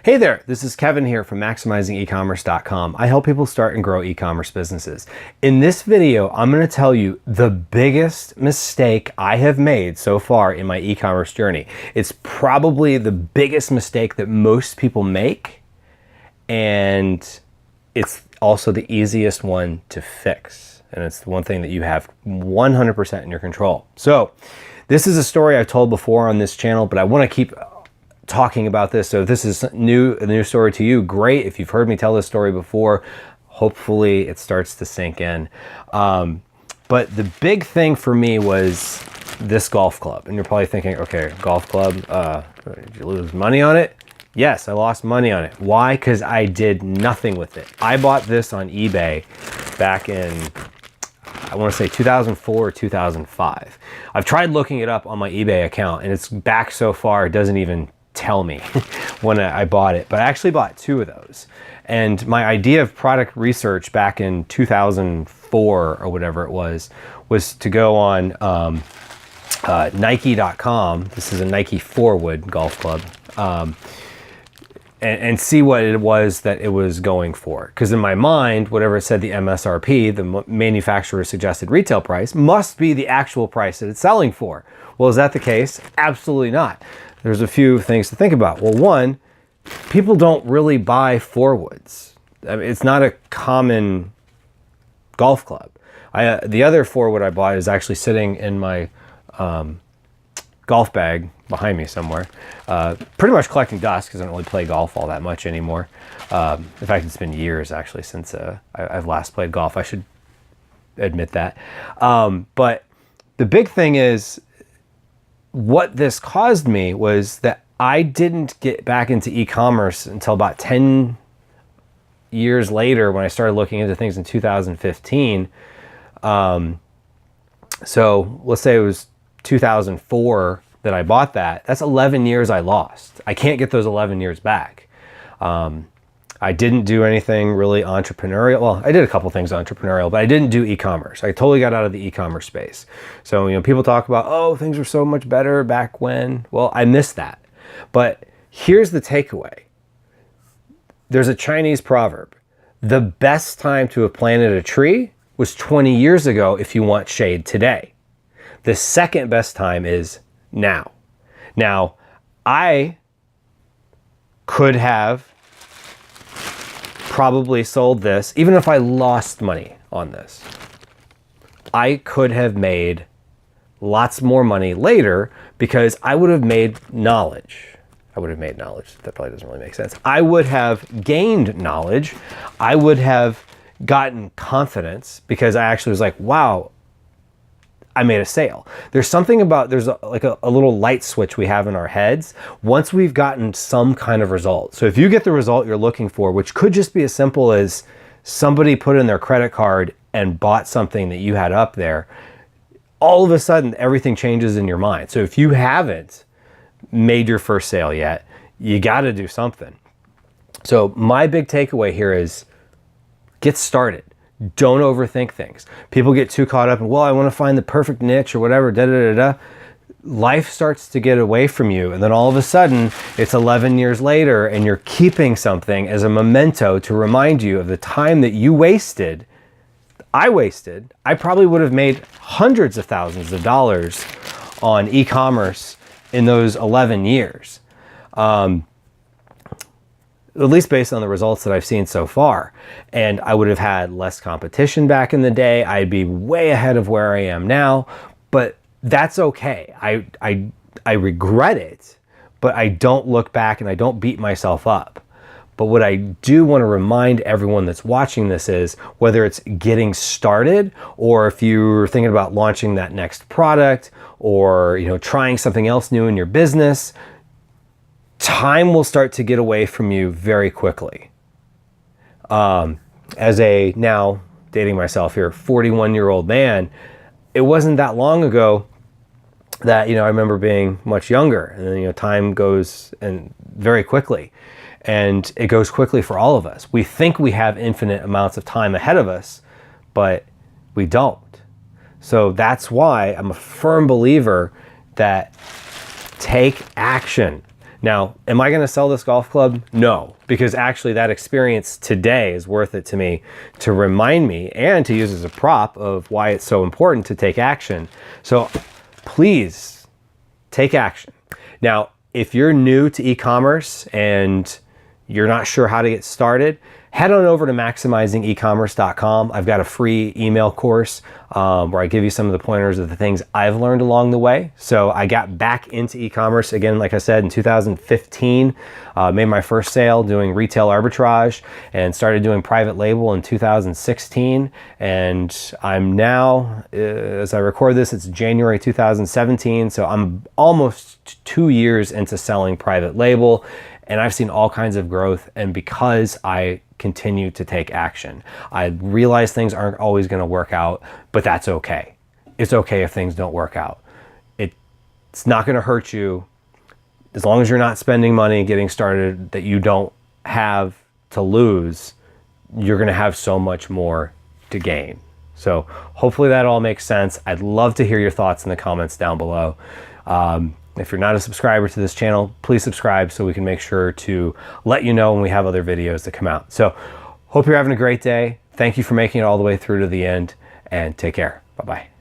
Hey there, this is Kevin here from MaximizingEcommerce.com. I help people start and grow e-commerce businesses. In this video, I'm going to tell you the biggest mistake I have made so far in my e-commerce journey. It's probably the biggest mistake that most people make, and it's also the easiest one to fix. And it's the one thing that you have 100% in your control. So this is a story I've told before on this channel, but I want to keep talking about this. So if this is a new story to you, great. If you've heard me tell this story before, hopefully it starts to sink in. But the big thing for me was this golf club. And you're probably thinking, okay, golf club, did you lose money on it? Yes, I lost money on it. Why? Because I did nothing with it. I bought this on eBay back in, I want to say 2004 or 2005. I've tried looking it up on my eBay account and it's back so far it doesn't even tell me when I bought it, but I actually bought two of those. And my idea of product research back in 2004 or whatever it was to go on Nike.com. This is a Nike 4-wood golf club. And see what it was that it was going for. Because in my mind, whatever it said the MSRP, the manufacturer suggested retail price, must be the actual price that it's selling for. Well, is that the case? Absolutely not. There's a few things to think about. Well, one, people don't really buy 4-woods. I mean, it's not a common golf club. The other 4-wood I bought is actually sitting in my golf bag behind me somewhere. Pretty much collecting dust because I don't really play golf all that much anymore. In fact, it's been years actually since I've last played golf. I should admit that. But the big thing is, what this caused me was that I didn't get back into e-commerce until about 10 years later when I started looking into things in 2015. So let's say it was 2004 that I bought that. That's 11 years I lost. I can't get those 11 years back. I didn't do anything really entrepreneurial. Well, I did a couple things entrepreneurial, but I didn't do e-commerce. I totally got out of the e-commerce space. So, people talk about, oh, things were so much better back when. Well, I missed that. But here's the takeaway. There's a Chinese proverb. The best time to have planted a tree was 20 years ago if you want shade today. The second best time is now. Now, I could have probably sold this, even if I lost money on this. I could have made lots more money later because I would have made knowledge. That probably doesn't really make sense. I would have gained knowledge. I would have gotten confidence because I actually was like, wow, I made a sale. There's something about, there's a little light switch we have in our heads once we've gotten some kind of result. So if you get the result you're looking for, which could just be as simple as somebody put in their credit card and bought something that you had up there, all of a sudden everything changes in your mind. So if you haven't made your first sale yet, you got to do something. So my big takeaway here is get started. Don't overthink things. People get too caught up in, well, I want to find the perfect niche or whatever, Life starts to get away from you. And then all of a sudden it's 11 years later and you're keeping something as a memento to remind you of the time that you wasted. I probably would have made hundreds of thousands of dollars on e-commerce in those 11 years. At least based on the results that I've seen so far. And I would have had less competition back in the day. I'd be way ahead of where I am now, but that's okay. I regret it, but I don't look back and I don't beat myself up. But what I do want to remind everyone that's watching this is, whether it's getting started or if you're thinking about launching that next product or, trying something else new in your business, time will start to get away from you very quickly. As a, now dating myself here, 41-year-old man, it wasn't that long ago that, I remember being much younger, and then, time goes and very quickly, and it goes quickly for all of us. We think we have infinite amounts of time ahead of us, but we don't. So that's why I'm a firm believer that take action. Now, am I going to sell this golf club? No, because actually that experience today is worth it to me to remind me and to use as a prop of why it's so important to take action. So please take action. Now, if you're new to e-commerce and you're not sure how to get started, head on over to maximizingecommerce.com. I've got a free email course where I give you some of the pointers of the things I've learned along the way. So I got back into e-commerce again, like I said, in 2015, made my first sale doing retail arbitrage and started doing private label in 2016. And I'm now, as I record this, it's January 2017. So I'm almost 2 years into selling private label. And I've seen all kinds of growth, and because I continue to take action. I realize things aren't always going to work out, but that's okay. It's okay if things don't work out. It's not going to hurt you as long as you're not spending money getting started that you don't have to lose. You're going to have so much more to gain. So hopefully that all makes sense. I'd love to hear your thoughts in the comments down below. If you're not a subscriber to this channel, please subscribe so we can make sure to let you know when we have other videos that come out. So hope you're having a great day. Thank you for making it all the way through to the end, and take care. Bye-bye.